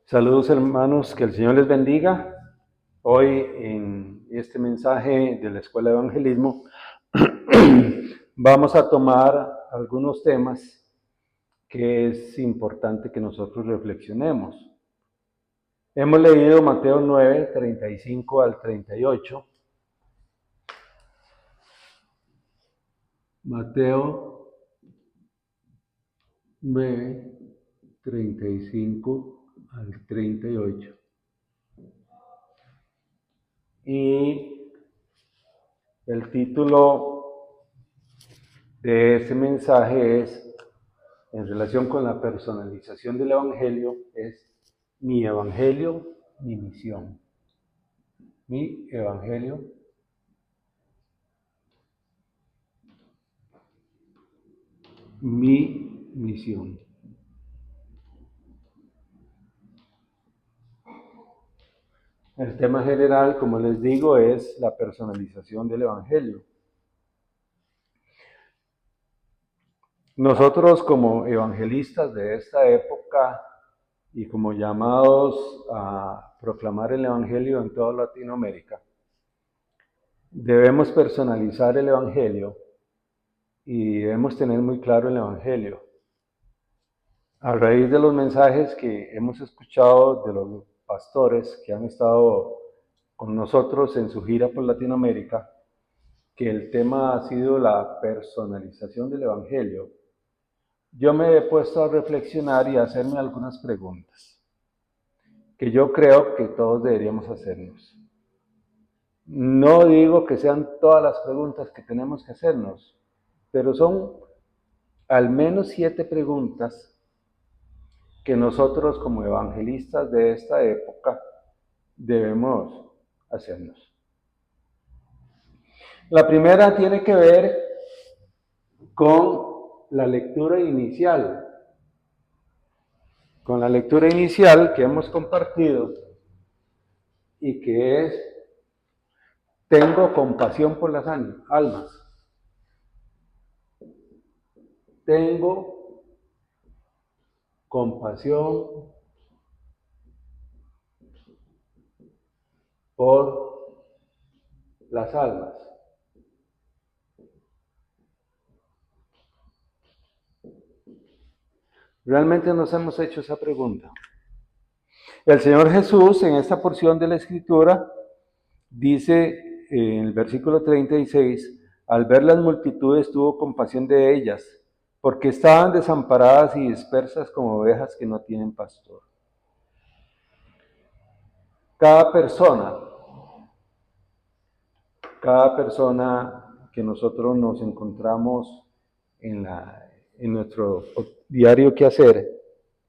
Saludos hermanos, que el Señor les bendiga. Hoy en este mensaje de la Escuela de Evangelismo vamos a tomar algunos temas que es importante que nosotros reflexionemos. Hemos leído Mateo 9, 35 al 38. Mateo 9, 35 al 38. Y el título de ese mensaje es, en relación con la personalización del Evangelio, es mi Evangelio, mi misión. Mi Evangelio, mi misión. El tema general, como les digo, es la personalización del Evangelio. Nosotros como evangelistas de esta época y como llamados a proclamar el Evangelio en toda Latinoamérica, debemos personalizar el Evangelio y debemos tener muy claro el Evangelio. A raíz de los mensajes que hemos escuchado de los pastores que han estado con nosotros en su gira por Latinoamérica, que el tema ha sido la personalización del Evangelio, yo me he puesto a reflexionar y a hacerme algunas preguntas que yo creo que todos deberíamos hacernos. No digo que sean todas las preguntas que tenemos que hacernos, pero son al menos 7 preguntas que nosotros como evangelistas de esta época debemos hacernos. La primera tiene que ver con la lectura inicial, que hemos compartido y que es: tengo compasión por las almas. Tengo compasión por las almas. Realmente nos hemos hecho esa pregunta. El Señor Jesús, en esta porción de la Escritura, dice en el versículo 36, al ver las multitudes tuvo compasión de ellas, porque estaban desamparadas y dispersas como ovejas que no tienen pastor. Cada persona que nosotros nos encontramos en nuestro diario quehacer,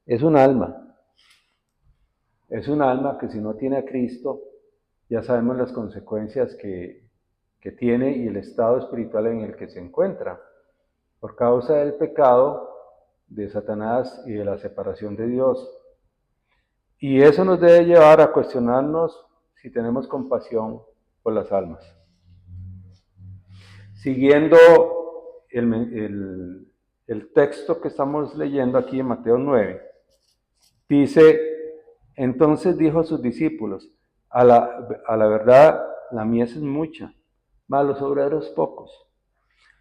es un alma. Es un alma que si no tiene a Cristo, ya sabemos las consecuencias que tiene y el estado espiritual en el que se encuentra, por causa del pecado de Satanás y de la separación de Dios. Y eso nos debe llevar a cuestionarnos si tenemos compasión por las almas. Siguiendo el texto que estamos leyendo aquí en Mateo 9, dice: entonces dijo a sus discípulos, a la verdad la mies es mucha, mas los obreros pocos.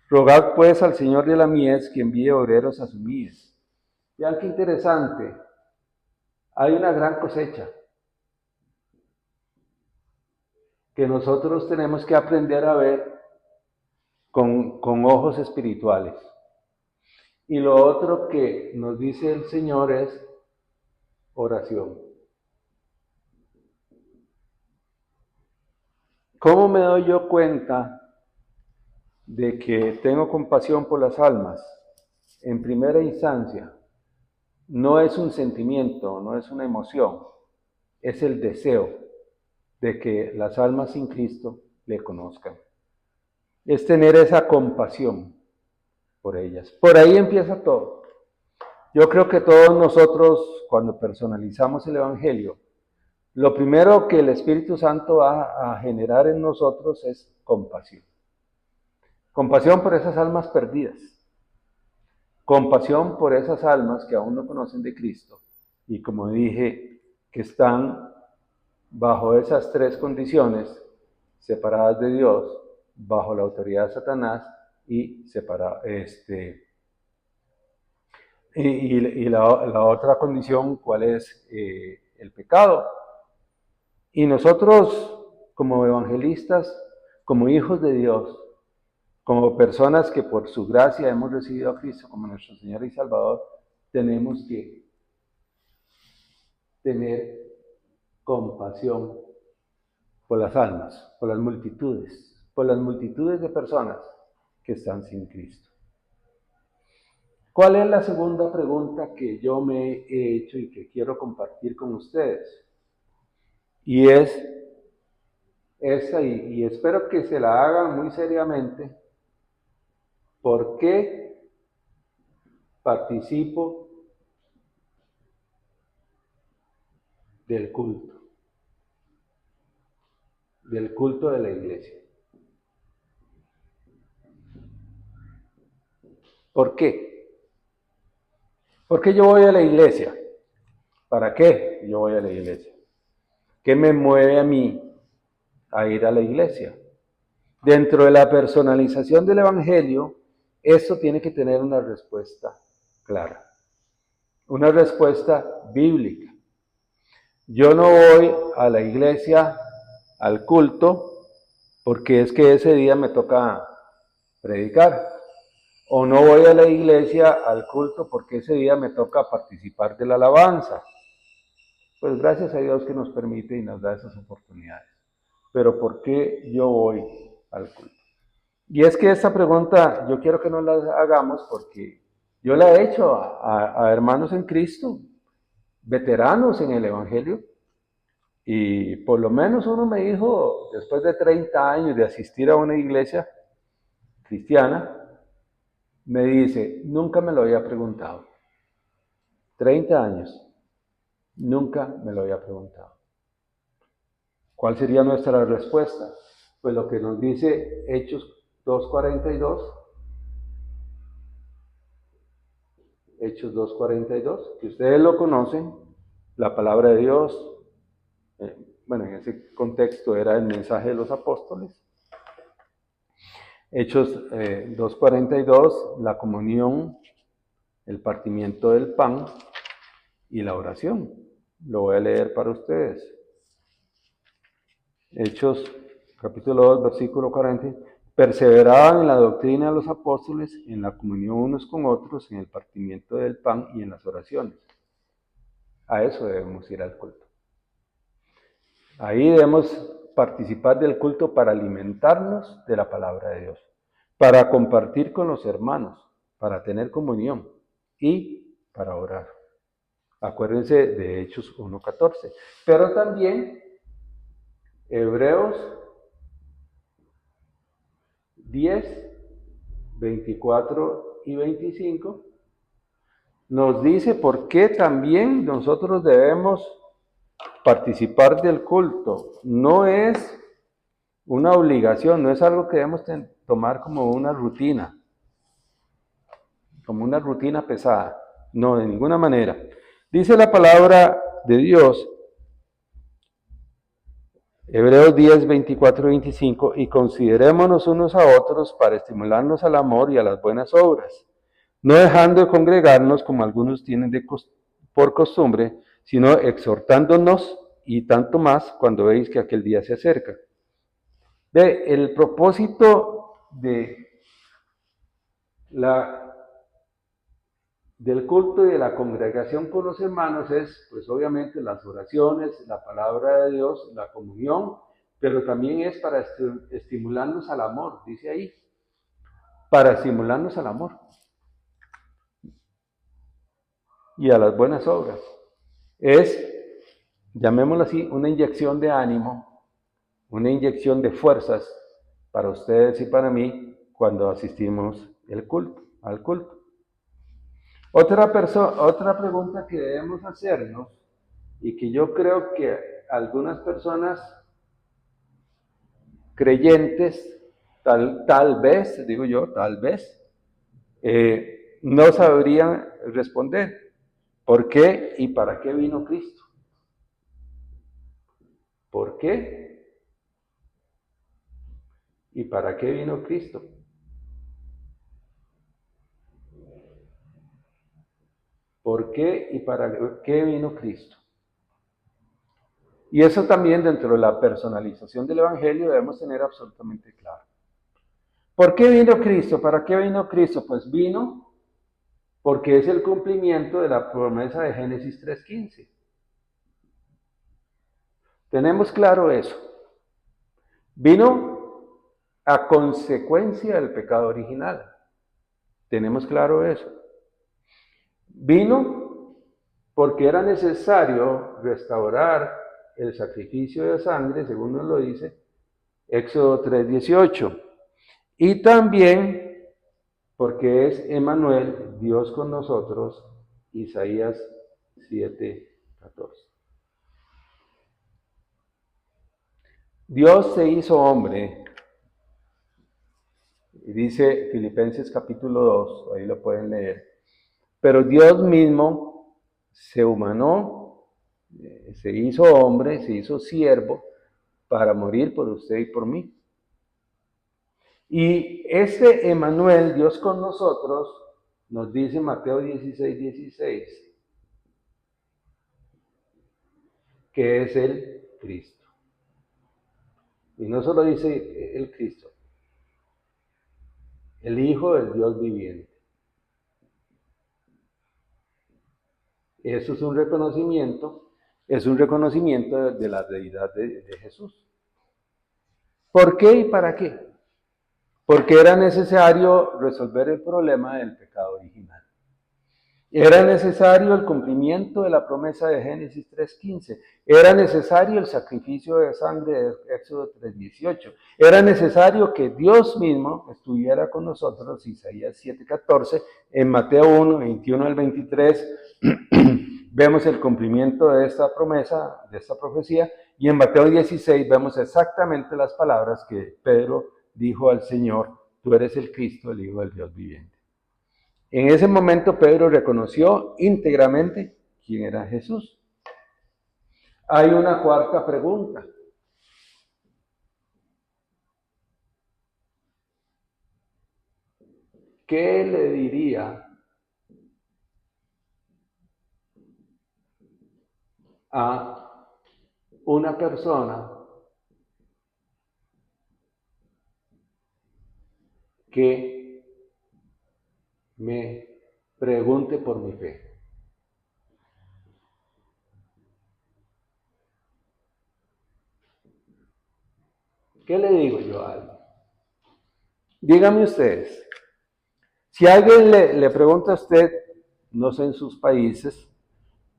Rogad pues al Señor de la mies que envíe obreros a su mies. Vean qué interesante, hay una gran cosecha que nosotros tenemos que aprender a ver con ojos espirituales. Y lo otro que nos dice el Señor es oración. ¿Cómo me doy yo cuenta de que tengo compasión por las almas? En primera instancia, no es un sentimiento, no es una emoción, es el deseo de que las almas sin Cristo le conozcan. Es tener esa compasión por ellas. Por ahí empieza todo. Yo creo que todos nosotros, cuando personalizamos el Evangelio, lo primero que el Espíritu Santo va a generar en nosotros es compasión. Compasión por esas almas perdidas. Compasión por esas almas que aún no conocen de Cristo. Y como dije, que están bajo esas tres condiciones, separadas de Dios, bajo la autoridad de Satanás y la otra condición, ¿cuál es? El pecado. Y nosotros, como evangelistas, como hijos de Dios, como personas que por su gracia hemos recibido a Cristo como nuestro Señor y Salvador, tenemos que tener compasión por las almas, por las multitudes de personas que están sin Cristo. ¿Cuál es la segunda pregunta que yo me he hecho y que quiero compartir con ustedes? Y es esa, y espero que se la hagan muy seriamente. ¿Por qué participo del culto? Del culto de la iglesia. ¿Por qué? ¿Por qué yo voy a la iglesia? ¿Para qué yo voy a la iglesia? ¿Qué me mueve a mí a ir a la iglesia? Dentro de la personalización del Evangelio, eso tiene que tener una respuesta clara, una respuesta bíblica. Yo no voy a la iglesia, al culto, porque es que ese día me toca predicar. O no voy a la iglesia, al culto, porque ese día me toca participar de la alabanza. Pues gracias a Dios que nos permite y nos da esas oportunidades. Pero ¿por qué yo voy al culto? Y es que esta pregunta yo quiero que nos la hagamos porque yo la he hecho a hermanos en Cristo, veteranos en el Evangelio, y por lo menos uno me dijo, después de 30 años de asistir a una iglesia cristiana, me dice, nunca me lo había preguntado. 30 años, nunca me lo había preguntado. ¿Cuál sería nuestra respuesta? Pues lo que nos dice Hechos 2:42. Hechos 2:42, que ustedes lo conocen, la palabra de Dios, bueno, en ese contexto era el mensaje de los apóstoles. Hechos 2:42, la comunión, el partimiento del pan y la oración. Lo voy a leer para ustedes. Hechos capítulo 2, versículo 40. Perseveraban en la doctrina de los apóstoles, en la comunión unos con otros, en el partimiento del pan y en las oraciones. A eso debemos ir al culto. Ahí debemos participar del culto para alimentarnos de la palabra de Dios, para compartir con los hermanos, para tener comunión y para orar. Acuérdense de Hechos 1:14. Pero también Hebreos 10, 24 y 25 nos dice por qué también nosotros debemos participar del culto. No es una obligación, no es algo que debemos tomar como una rutina pesada. No, de ninguna manera. Dice la palabra de Dios, Hebreos 10, 24 y 25, y considerémonos unos a otros para estimularnos al amor y a las buenas obras, no dejando de congregarnos como algunos tienen por costumbre, sino exhortándonos y tanto más cuando veis que aquel día se acerca. El propósito del culto y de la congregación con los hermanos es, pues obviamente, las oraciones, la palabra de Dios, la comunión, pero también es para estimularnos al amor, dice ahí, para estimularnos al amor y a las buenas obras. Es, llamémoslo así, una inyección de ánimo, una inyección de fuerzas para ustedes y para mí cuando asistimos al culto. Otra pregunta que debemos hacernos y que yo creo que algunas personas creyentes, tal vez, digo yo, tal vez, no sabrían responder. ¿Por qué y para qué vino Cristo? ¿Por qué? ¿Y para qué vino Cristo? ¿Por qué y para qué vino Cristo? Y eso también dentro de la personalización del Evangelio debemos tener absolutamente claro. ¿Por qué vino Cristo? ¿Para qué vino Cristo? Pues vino porque es el cumplimiento de la promesa de Génesis 3:15. Tenemos claro eso. Vino a consecuencia del pecado original. Tenemos claro eso. Vino porque era necesario restaurar el sacrificio de sangre, según nos lo dice Éxodo 3:18. Y también porque es Emmanuel, Dios con nosotros, Isaías 7:14. Dios se hizo hombre, y dice Filipenses capítulo 2, ahí lo pueden leer, pero Dios mismo se humanó, se hizo hombre, se hizo siervo para morir por usted y por mí. Y ese Emmanuel, Dios con nosotros, nos dice Mateo 16:16, que es el Cristo. Y no solo dice el Cristo, el Hijo del Dios viviente. Eso es un reconocimiento de la deidad de Jesús. ¿Por qué y para qué? Porque era necesario resolver el problema del pecado original. Era necesario el cumplimiento de la promesa de Génesis 3:15. Era necesario el sacrificio de sangre de Éxodo 3:18. Era necesario que Dios mismo estuviera con nosotros, Isaías 7:14. En Mateo 1:21 al 23, vemos el cumplimiento de esta promesa, de esta profecía. Y en Mateo 16 vemos exactamente las palabras que Pedro dijo al Señor: tú eres el Cristo, el Hijo del Dios viviente. En ese momento Pedro reconoció íntegramente quién era Jesús. Hay una cuarta pregunta. ¿Qué le diría a una persona que me pregunte por mi fe? ¿Qué le digo yo a alguien? Díganme ustedes, si alguien le pregunta a usted, no sé en sus países,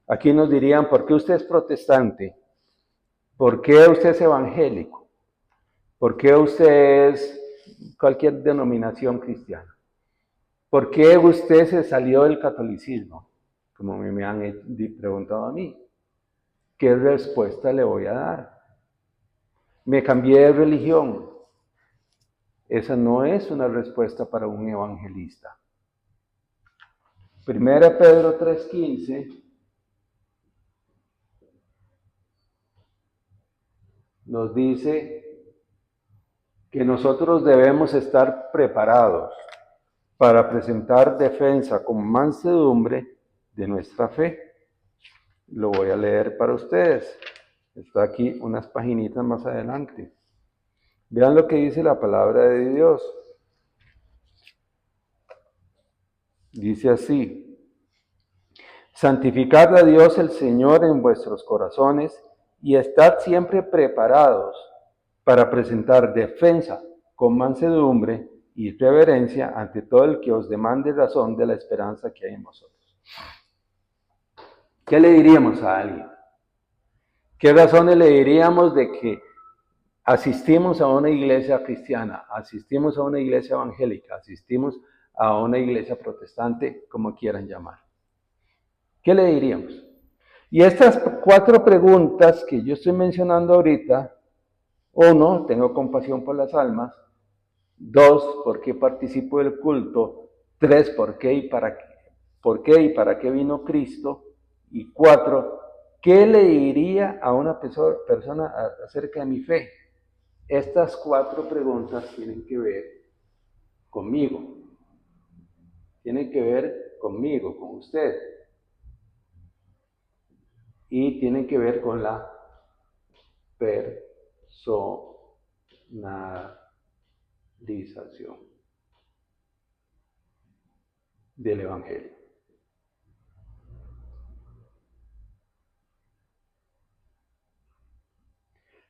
aquí nos dirían: ¿por qué usted es protestante? ¿Por qué usted es evangélico? ¿Por qué usted es cualquier denominación cristiana? ¿Por qué usted se salió del catolicismo? Como me han preguntado a mí. ¿Qué respuesta le voy a dar? Me cambié de religión. Esa no es una respuesta para un evangelista. Primera Pedro 3:15 nos dice que nosotros debemos estar preparados para presentar defensa con mansedumbre de nuestra fe. Lo voy a leer para ustedes. Está aquí unas paginitas más adelante. Vean lo que dice la palabra de Dios. Dice así: santificad a Dios el Señor en vuestros corazones y estad siempre preparados para presentar defensa con mansedumbre y reverencia ante todo el que os demande razón de la esperanza que hay en vosotros. ¿Qué le diríamos a alguien? ¿Qué razones le diríamos de que asistimos a una iglesia cristiana, asistimos a una iglesia evangélica, asistimos a una iglesia protestante, como quieran llamar? ¿Qué le diríamos? Y estas 4 preguntas que yo estoy mencionando ahorita: 1, tengo compasión por las almas; 2, ¿por qué participo del culto? 3, ¿por qué y para qué vino Cristo? Y 4, ¿Qué le diría a una persona acerca de mi fe? Estas 4 preguntas tienen que ver conmigo. Tienen que ver conmigo, con usted. Y tienen que ver con la personalización del Evangelio.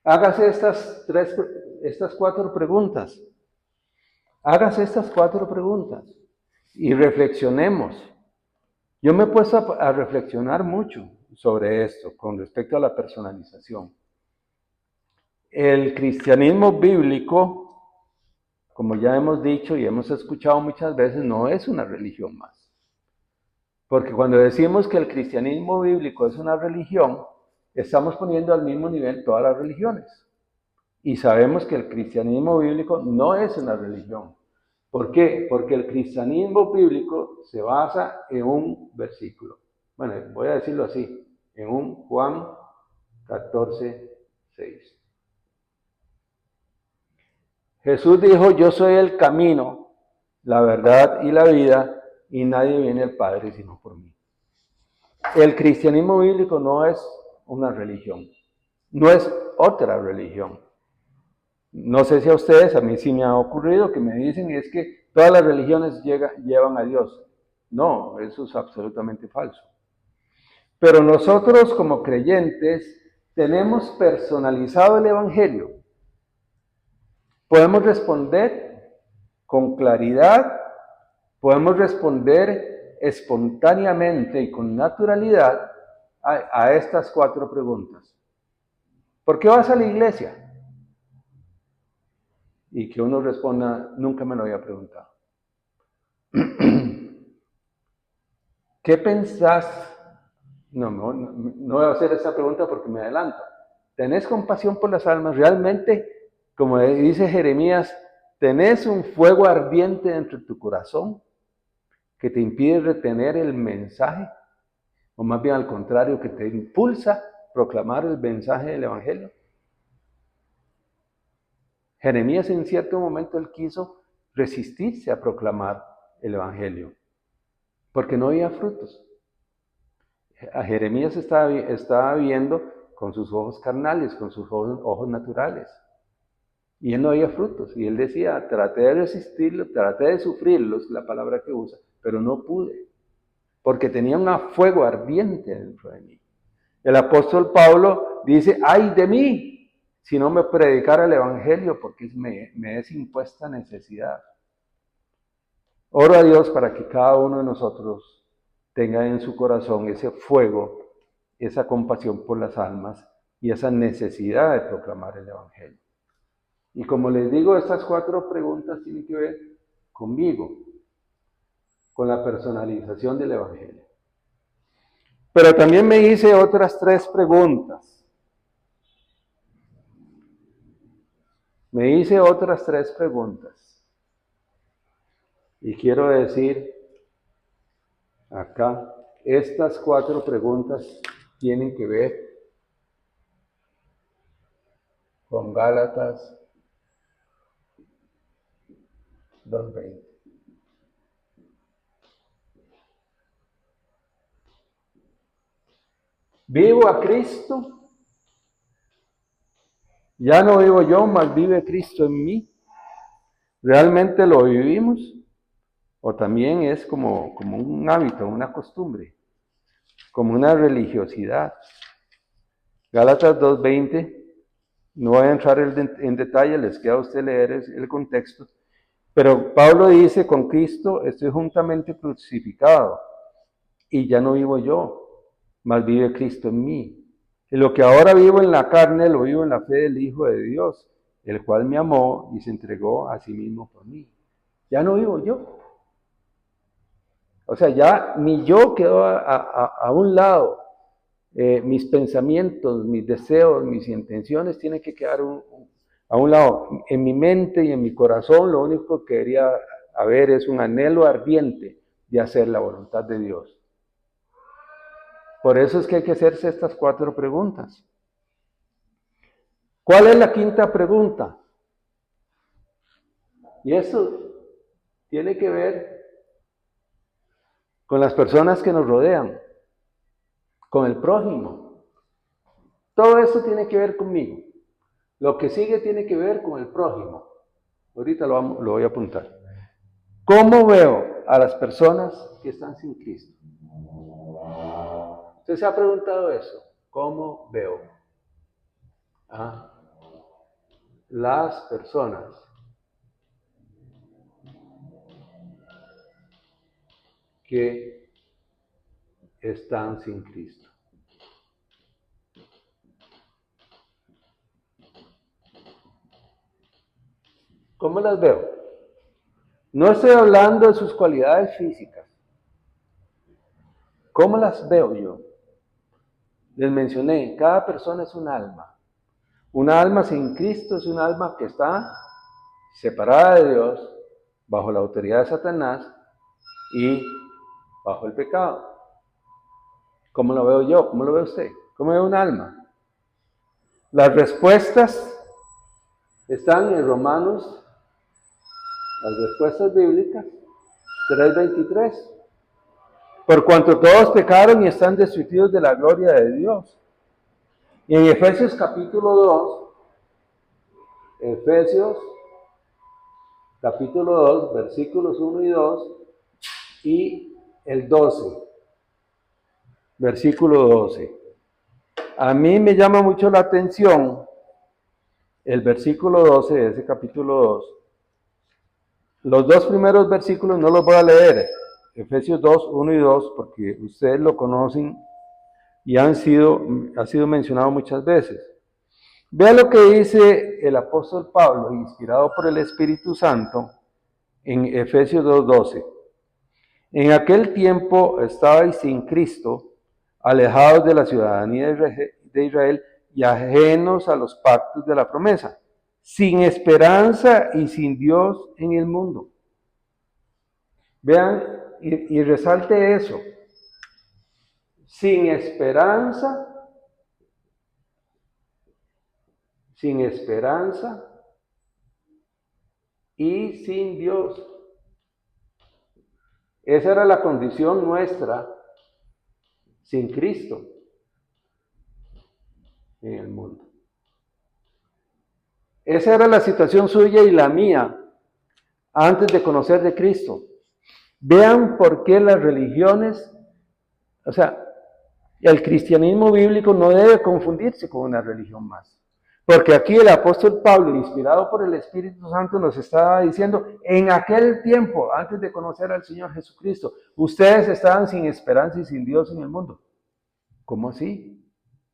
Hágase estas 4 preguntas. Hágase estas 4 preguntas y reflexionemos. Yo me he puesto a reflexionar mucho sobre esto con respecto a la personalización. El cristianismo bíblico, como ya hemos dicho y hemos escuchado muchas veces, no es una religión más. Porque cuando decimos que el cristianismo bíblico es una religión, estamos poniendo al mismo nivel todas las religiones. Y sabemos que el cristianismo bíblico no es una religión. ¿Por qué? Porque el cristianismo bíblico se basa en un versículo. Bueno, voy a decirlo así, en un Juan 14:6. Jesús dijo, yo soy el camino, la verdad y la vida, y nadie viene al Padre sino por mí. El cristianismo bíblico no es una religión, no es otra religión. No sé si a ustedes, a mí sí me ha ocurrido que me dicen es que todas las religiones llevan a Dios. No, eso es absolutamente falso. Pero nosotros como creyentes tenemos personalizado el Evangelio. Podemos responder con claridad, podemos responder espontáneamente y con naturalidad a estas 4 preguntas. ¿Por qué vas a la iglesia? Y que uno responda, nunca me lo había preguntado. ¿Qué pensás? No voy a hacer esa pregunta porque me adelanto. ¿Tenés compasión por las almas? ¿Realmente, como dice Jeremías, tenés un fuego ardiente dentro de tu corazón que te impide retener el mensaje? O más bien al contrario, que te impulsa a proclamar el mensaje del Evangelio. Jeremías en cierto momento él quiso resistirse a proclamar el Evangelio, porque no había frutos. A Jeremías estaba viendo con sus ojos carnales, con sus ojos naturales, y él no había frutos. Y él decía, traté de resistirlo, traté de sufrirlos, la palabra que usa, pero no pude, porque tenía un fuego ardiente dentro de mí. El apóstol Pablo dice, ¡ay de mí! Si no me predicara el Evangelio, porque me es impuesta necesidad. Oro a Dios para que cada uno de nosotros tenga en su corazón ese fuego, esa compasión por las almas y esa necesidad de proclamar el Evangelio. Y como les digo, estas 4 preguntas tienen que ver conmigo, con la personalización del Evangelio. Pero también me hice otras 3 preguntas. Me hice otras 3 preguntas. Y quiero decir acá, estas 4 preguntas tienen que ver con Gálatas 2:20. Vivo a Cristo. Ya no vivo yo, mas vive Cristo en mí. ¿Realmente lo vivimos? ¿O también es como un hábito, una costumbre, como una religiosidad? Gálatas 2:20, no voy a entrar en detalle, les queda a usted leer el contexto, pero Pablo dice, con Cristo estoy juntamente crucificado, y ya no vivo yo, mas vive Cristo en mí. Y lo que ahora vivo en la carne, lo vivo en la fe del Hijo de Dios, el cual me amó y se entregó a sí mismo por mí. Ya no vivo yo. O sea, ya mi yo quedó a un lado. Mis pensamientos, mis deseos, mis intenciones tienen que quedar a un lado. En mi mente y en mi corazón lo único que quería haber es un anhelo ardiente de hacer la voluntad de Dios. Por eso es que hay que hacerse estas 4 preguntas. ¿Cuál es la 5ª pregunta? Y eso tiene que ver con las personas que nos rodean, con el prójimo. Todo eso tiene que ver conmigo. Lo que sigue tiene que ver con el prójimo. Ahorita lo voy a apuntar. ¿Cómo veo a las personas que están sin Cristo? ¿Usted se ha preguntado eso? ¿Cómo veo a las personas que están sin Cristo? ¿Cómo las veo? No estoy hablando de sus cualidades físicas. ¿Cómo las veo yo? Les mencioné, cada persona es un alma. Una alma sin Cristo es un alma que está separada de Dios, bajo la autoridad de Satanás y bajo el pecado. ¿Cómo lo veo yo? ¿Cómo lo ve usted? ¿Cómo ve un alma? Las respuestas están en Romanos, las respuestas bíblicas, 3:23. Por cuanto todos pecaron y están destituidos de la gloria de Dios. Y en Efesios capítulo 2, Efesios capítulo 2, versículos 1 y 2, y el 12, versículo 12. A mí me llama mucho la atención el versículo 12 de ese capítulo 2. Los 2 primeros versículos no los voy a leer, Efesios 2, 1 y 2, porque ustedes lo conocen y ha sido mencionado muchas veces. Vea lo que dice el apóstol Pablo, inspirado por el Espíritu Santo, en Efesios 2:12. En aquel tiempo estabais sin Cristo, alejados de la ciudadanía de Israel y ajenos a los pactos de la promesa, sin esperanza y sin Dios en el mundo. Vean y resalte eso. Sin esperanza y sin Dios. Esa era la condición nuestra sin Cristo en el mundo. Esa era la situación suya y la mía antes de conocer de Cristo. Vean por qué las religiones, o sea, el cristianismo bíblico no debe confundirse con una religión más. Porque aquí el apóstol Pablo, inspirado por el Espíritu Santo, nos estaba diciendo, en aquel tiempo, antes de conocer al Señor Jesucristo, ustedes estaban sin esperanza y sin Dios en el mundo. ¿Cómo así?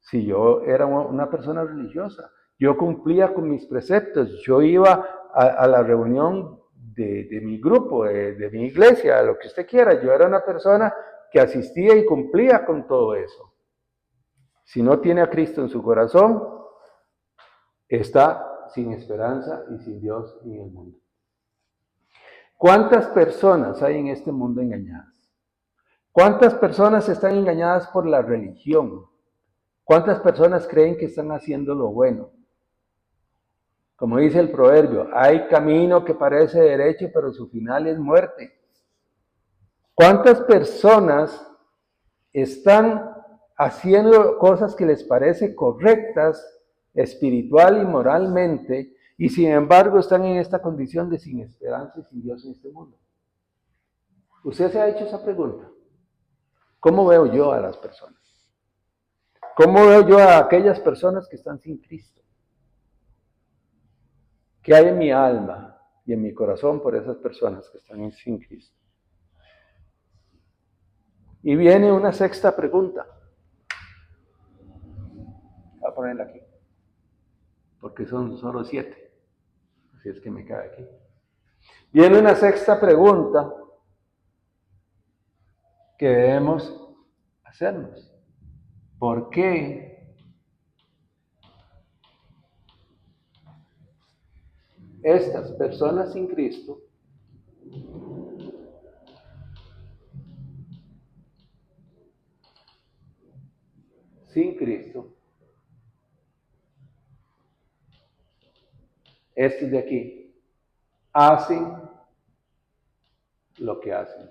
Si yo era una persona religiosa, yo cumplía con mis preceptos, yo iba a la reunión de mi grupo, de mi iglesia, lo que usted quiera, yo era una persona que asistía y cumplía con todo eso. Si no tiene a Cristo en su corazón, está sin esperanza y sin Dios en el mundo. ¿Cuántas personas hay en este mundo engañadas? ¿Cuántas personas están engañadas por la religión? ¿Cuántas personas creen que están haciendo lo bueno? Como dice el proverbio, hay camino que parece derecho, pero su final es muerte. ¿Cuántas personas están haciendo cosas que les parece correctas, espiritual y moralmente, y sin embargo están en esta condición de sin esperanza y sin Dios en este mundo? ¿Usted se ha hecho esa pregunta? ¿Cómo veo yo a las personas? ¿Cómo veo yo a aquellas personas que están sin Cristo? ¿Qué hay en mi alma y en mi corazón por esas personas que están sin Cristo? Y viene una 6ª pregunta. Voy a ponerla aquí, porque son solo 7. Así es que me cae aquí. Viene una 6ª pregunta que debemos hacernos. ¿Por qué estas personas sin Cristo sin Cristo, estos de aquí, hacen lo que hacen.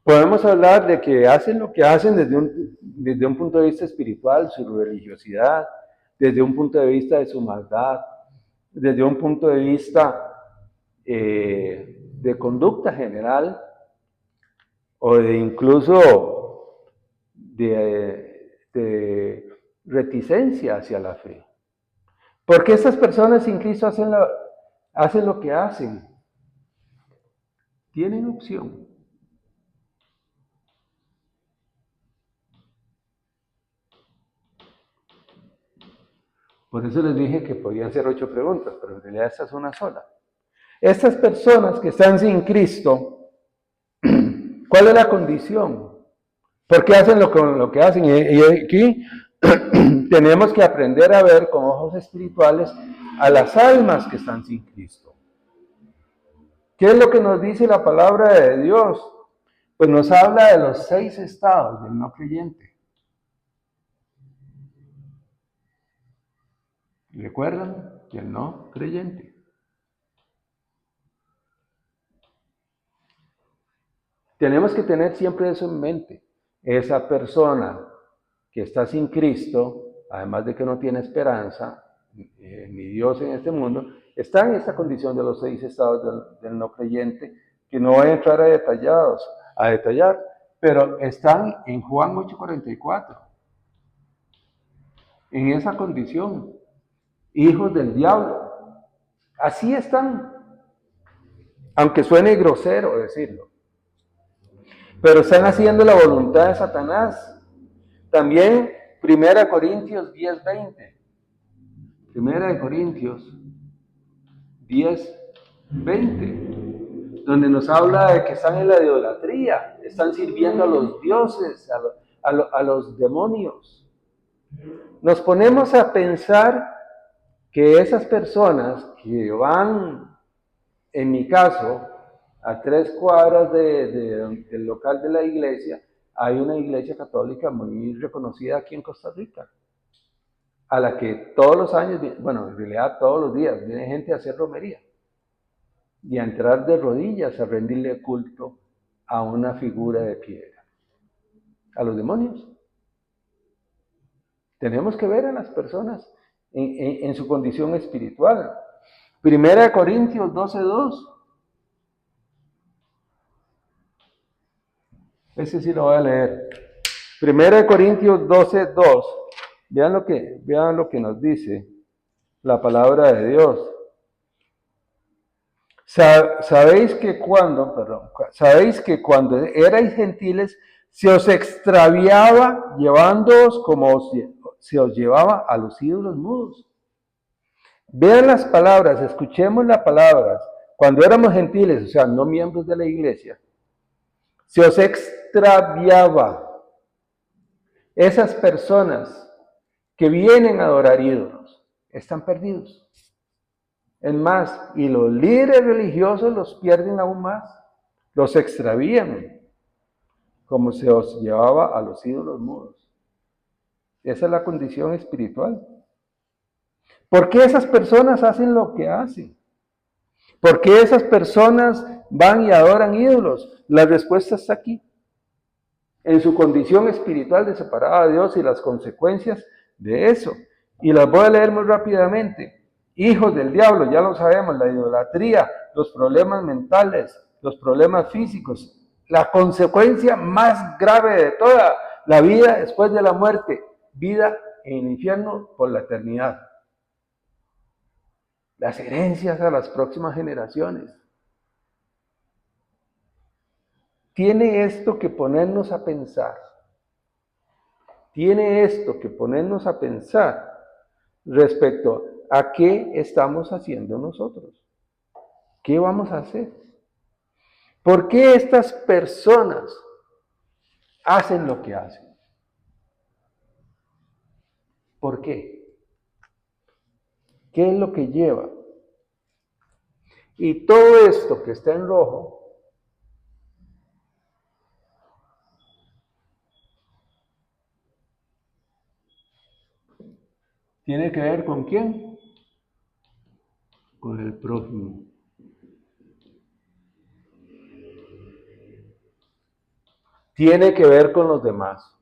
Podemos hablar de que hacen lo que hacen desde un punto de vista espiritual, su religiosidad, desde un punto de vista de su maldad, desde un punto de vista de conducta general o de incluso de reticencia hacia la fe. Porque estas personas sin Cristo hacen lo que hacen. Tienen opción. Por eso les dije que podían ser 8 preguntas, pero en realidad esta es una sola. Estas personas que están sin Cristo, ¿cuál es la condición? ¿Por qué hacen lo que hacen? Y aquí tenemos que aprender a ver con ojos espirituales a las almas que están sin Cristo. ¿Qué es lo que nos dice la palabra de Dios? Pues nos habla de los 6 estados del no creyente. ¿Recuerdan? Del no creyente. Tenemos que tener siempre eso en mente. Esa persona que está sin Cristo, además de que no tiene esperanza, ni Dios en este mundo, está en esta condición de los 6 estados del no creyente, que no voy a entrar a detallar, pero están en Juan 8:44, en esa condición, hijos del diablo. Así están, aunque suene grosero decirlo, pero están haciendo la voluntad de Satanás. También 1 Corintios 10:20. 1 Corintios 10:20, donde nos habla de que están en la idolatría, están sirviendo a los dioses, a los demonios. Nos ponemos a pensar que esas personas que van, en mi caso, a 3 cuadras del local de la iglesia, hay una iglesia católica muy reconocida aquí en Costa Rica, a la que todos los años, bueno, en realidad todos los días, viene gente a hacer romería y a entrar de rodillas a rendirle culto a una figura de piedra, a los demonios. Tenemos que ver a las personas en su condición espiritual. 1 Corintios 12:2. Ese sí lo voy a leer. 1 Corintios 12:2. Vean lo que nos dice la palabra de Dios. Sabéis que cuando erais gentiles se os extraviaba llevándoos como se os llevaba a los ídolos mudos. Vean las palabras, escuchemos las palabras. Cuando éramos gentiles, o sea, no miembros de la iglesia, se os extraviaba. Esas personas que vienen a adorar ídolos están perdidos. Es más, y los líderes religiosos los pierden aún más, los extravían, como se os llevaba a los ídolos mudos. Esa es la condición espiritual. ¿Por qué esas personas hacen lo que hacen? ¿Por qué esas personas van y adoran ídolos? La respuesta está aquí, en su condición espiritual de separada de Dios y las consecuencias de eso. Y las voy a leer muy rápidamente. Hijos del diablo, ya lo sabemos, la idolatría, los problemas mentales, los problemas físicos, la consecuencia más grave de toda la vida después de la muerte, vida en el infierno por la eternidad. Las herencias a las próximas generaciones. Tiene esto que ponernos a pensar. Tiene esto que ponernos a pensar respecto a qué estamos haciendo nosotros. ¿Qué vamos a hacer? ¿Por qué estas personas hacen lo que hacen? ¿Por qué? ¿Qué es lo que lleva? Y todo esto que está en rojo ¿Tiene que ver con quién? Con el prójimo. Tiene que ver con los demás.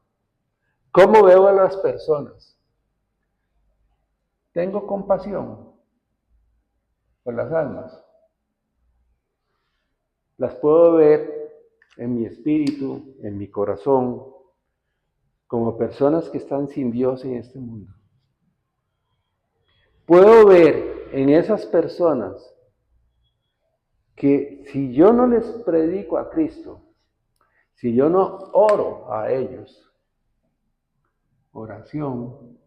¿Cómo veo a las personas? Tengo compasión por las almas. Las puedo ver en mi espíritu, en mi corazón, como personas que están sin Dios en este mundo. Puedo ver en esas personas que si yo no les predico a Cristo, si yo no oro a ellos, oración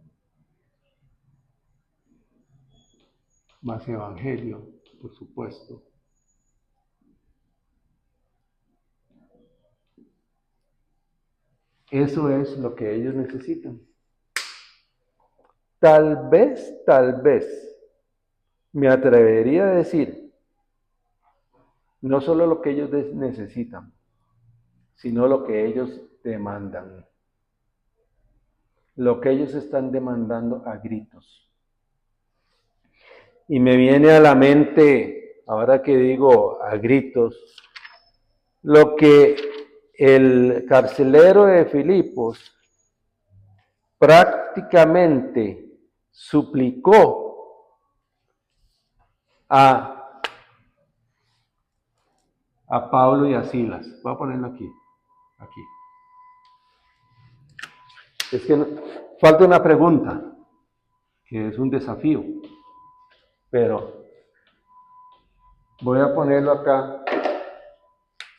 más evangelio, por supuesto. Eso es lo que ellos necesitan. Tal vez, me atrevería a decir, no solo lo que ellos necesitan, sino lo que ellos demandan. Lo que ellos están demandando a gritos. Y me viene a la mente, ahora que digo a gritos, lo que el carcelero de Filipos prácticamente suplicó a Pablo y a Silas. Voy a ponerlo aquí. Es que falta una pregunta, que es un desafío, pero voy a ponerlo acá.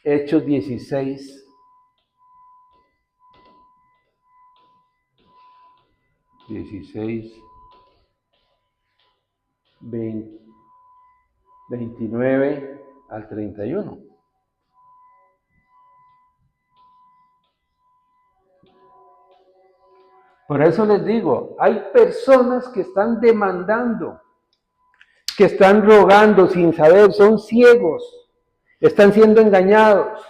Hechos 16. 29 al 31. Por eso les digo, hay personas que están demandando, que están rogando sin saber, son ciegos, están siendo engañados.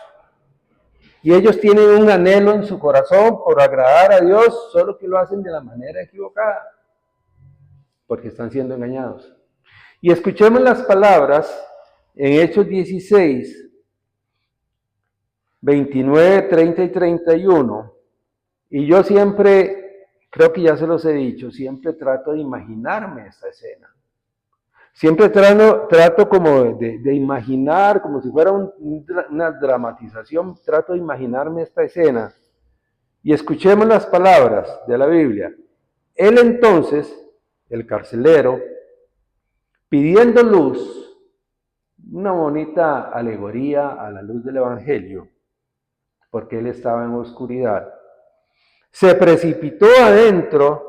Y ellos tienen un anhelo en su corazón por agradar a Dios, solo que lo hacen de la manera equivocada, porque están siendo engañados. Y escuchemos las palabras en Hechos 16, 29, 30 y 31. Y yo siempre, creo que ya se los he dicho, siempre trato de imaginarme esta escena. Siempre trato como de imaginar, como si fuera una dramatización, trato de imaginarme esta escena. Y escuchemos las palabras de la Biblia. Él entonces, el carcelero, pidiendo luz, una bonita alegoría a la luz del Evangelio, porque él estaba en oscuridad, se precipitó adentro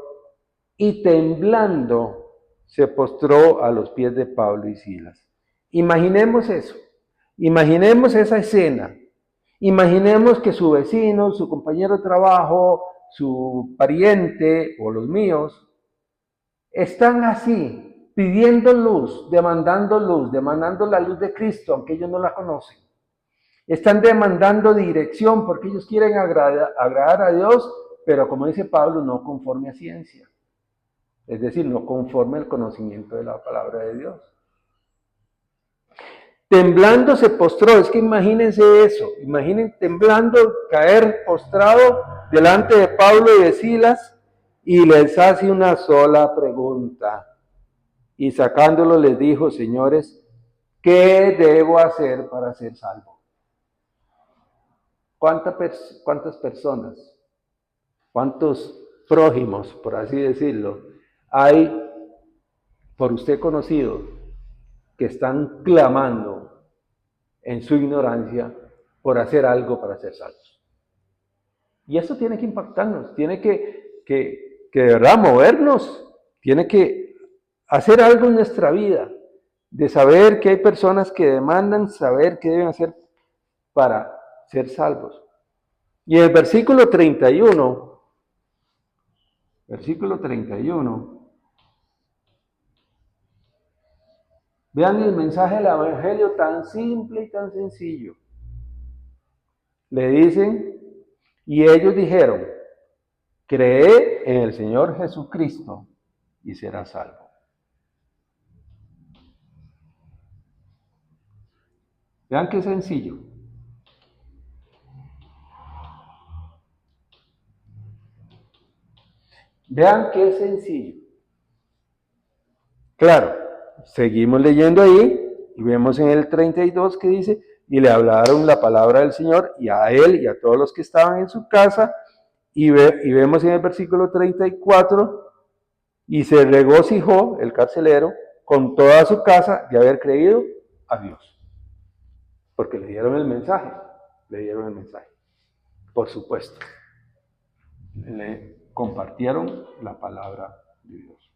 y temblando se postró a los pies de Pablo y Silas. Imaginemos eso, imaginemos esa escena, imaginemos que su vecino, su compañero de trabajo, su pariente o los míos, están así, pidiendo luz, demandando la luz de Cristo, aunque ellos no la conocen. Están demandando dirección porque ellos quieren agradar a Dios, pero como dice Pablo, no conforme a ciencia. Es decir, no conforme al conocimiento de la palabra de Dios. Temblando se postró, es que imagínense eso, imaginen temblando, caer postrado delante de Pablo y de Silas y les hace una sola pregunta. Y sacándolo les dijo, señores, ¿qué debo hacer para ser salvo? ¿Cuántas personas, cuántos prójimos, por así decirlo, hay por usted conocido que están clamando en su ignorancia por hacer algo para ser salvos? Y eso tiene que impactarnos, tiene que de verdad movernos, tiene que hacer algo en nuestra vida, de saber que hay personas que demandan saber qué deben hacer para ser salvos. Y el versículo 31, vean el mensaje del Evangelio tan simple y tan sencillo. Le dicen, y ellos dijeron, cree en el Señor Jesucristo y serás salvo. Vean qué sencillo. Vean qué sencillo. Claro, seguimos leyendo ahí y vemos en el 32 que dice, y le hablaron la palabra del Señor y a él y a todos los que estaban en su casa, y vemos en el versículo 34, y se regocijó el carcelero con toda su casa de haber creído a Dios. Porque le dieron el mensaje, por supuesto. Le compartieron la palabra de Dios.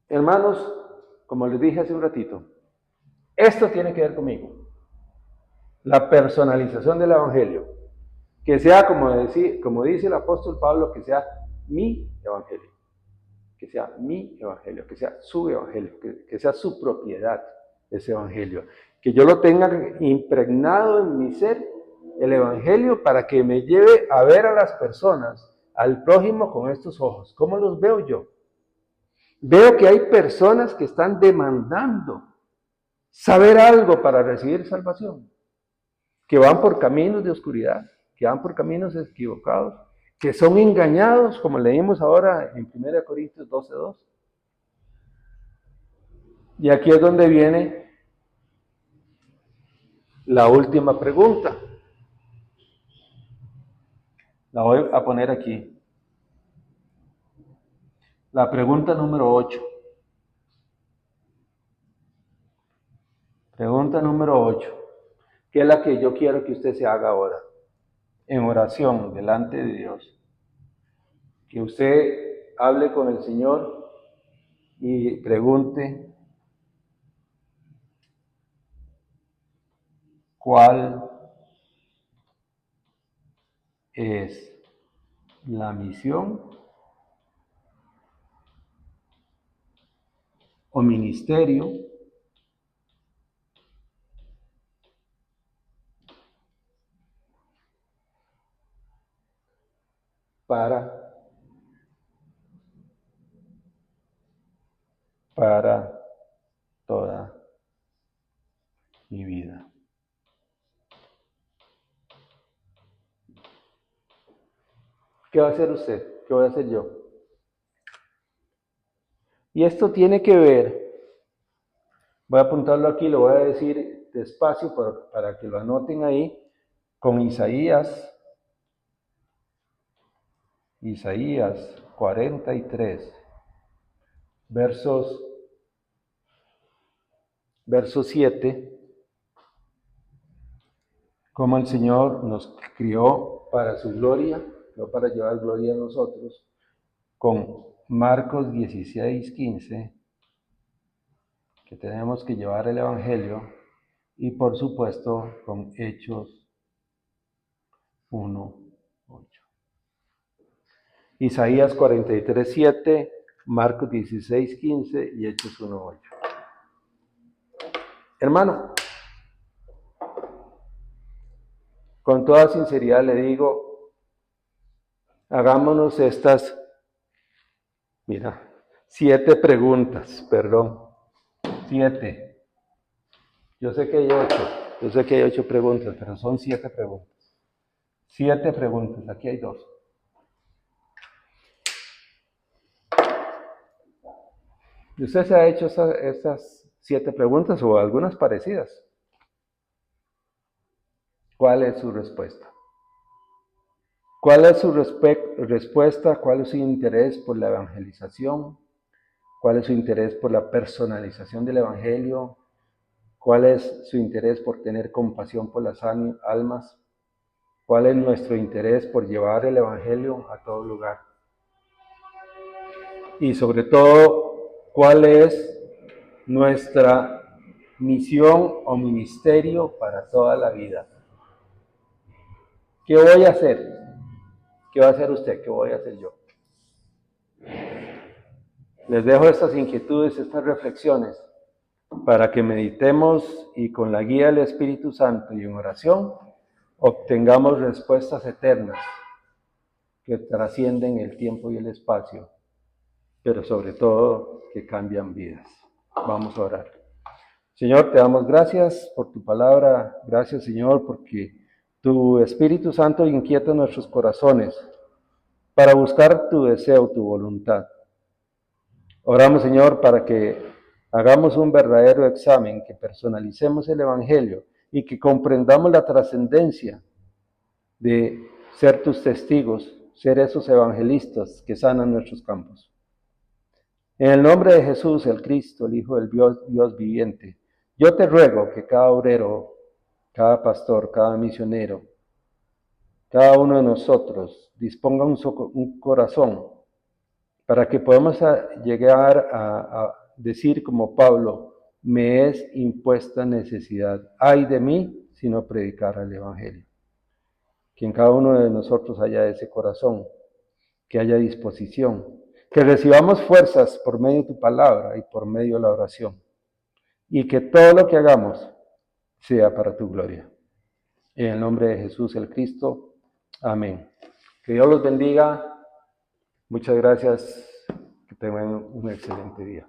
Hermanos, como les dije hace un ratito, esto tiene que ver conmigo. La personalización del Evangelio. Que sea, como dice el apóstol Pablo, que sea mi Evangelio. Que sea mi Evangelio, que sea su Evangelio, que sea su propiedad ese Evangelio. Que yo lo tenga impregnado en mi ser, el Evangelio, para que me lleve a ver a las personas, al prójimo con estos ojos. ¿Cómo los veo yo? Veo que hay personas que están demandando saber algo para recibir salvación, que van por caminos de oscuridad, que van por caminos equivocados, que son engañados, como leímos ahora en 1 Corintios 12:2. Y aquí es donde viene la última pregunta. La voy a poner aquí. La pregunta número 8. Pregunta número 8, que es la que yo quiero que usted se haga ahora, en oración, delante de Dios. Que usted hable con el Señor y pregunte cuál es la misión o ministerio para toda mi vida. ¿Qué va a hacer usted? ¿Qué voy a hacer yo? Y esto tiene que ver, voy a apuntarlo aquí, lo voy a decir despacio para que lo anoten ahí, con Isaías 43, verso 7, como el Señor nos crió para su gloria, no para llevar gloria a nosotros, con Marcos 16:15, que tenemos que llevar el Evangelio, y por supuesto con Hechos 1:8. Isaías 43:7, Marcos 16:15 y Hechos 1:8. Hermano, con toda sinceridad le digo, hagámonos estas, 7 preguntas, 7. Yo sé que hay 8 preguntas, pero son 7 preguntas. 7 preguntas, aquí hay 2. ¿Y usted se ha hecho estas 7 preguntas o algunas parecidas? ¿Cuál es su respuesta? ¿Cuál es su respuesta? ¿Cuál es su interés por la evangelización? ¿Cuál es su interés por la personalización del Evangelio? ¿Cuál es su interés por tener compasión por las almas? ¿Cuál es nuestro interés por llevar el Evangelio a todo lugar? Y sobre todo, ¿cuál es nuestra misión o ministerio para toda la vida? ¿Qué voy a hacer? ¿Qué va a hacer usted? ¿Qué voy a hacer yo? Les dejo estas inquietudes, estas reflexiones, para que meditemos y con la guía del Espíritu Santo y en oración obtengamos respuestas eternas que trascienden el tiempo y el espacio, pero sobre todo que cambian vidas. Vamos a orar. Señor, te damos gracias por tu palabra. Gracias, Señor, porque tu Espíritu Santo inquieta nuestros corazones para buscar tu deseo, tu voluntad. Oramos, Señor, para que hagamos un verdadero examen, que personalicemos el Evangelio y que comprendamos la trascendencia de ser tus testigos, ser esos evangelistas que sanan nuestros campos. En el nombre de Jesús, el Cristo, el Hijo del Dios viviente, yo te ruego que cada obrero, cada pastor, cada misionero, cada uno de nosotros disponga un corazón para que podamos llegar a decir como Pablo, me es impuesta necesidad, ay de mí si no predicara el Evangelio. Que en cada uno de nosotros haya ese corazón, que haya disposición, que recibamos fuerzas por medio de tu palabra y por medio de la oración, y que todo lo que hagamos sea para tu gloria. En el nombre de Jesús el Cristo. Amén. Que Dios los bendiga. Muchas gracias. Que tengan un excelente día.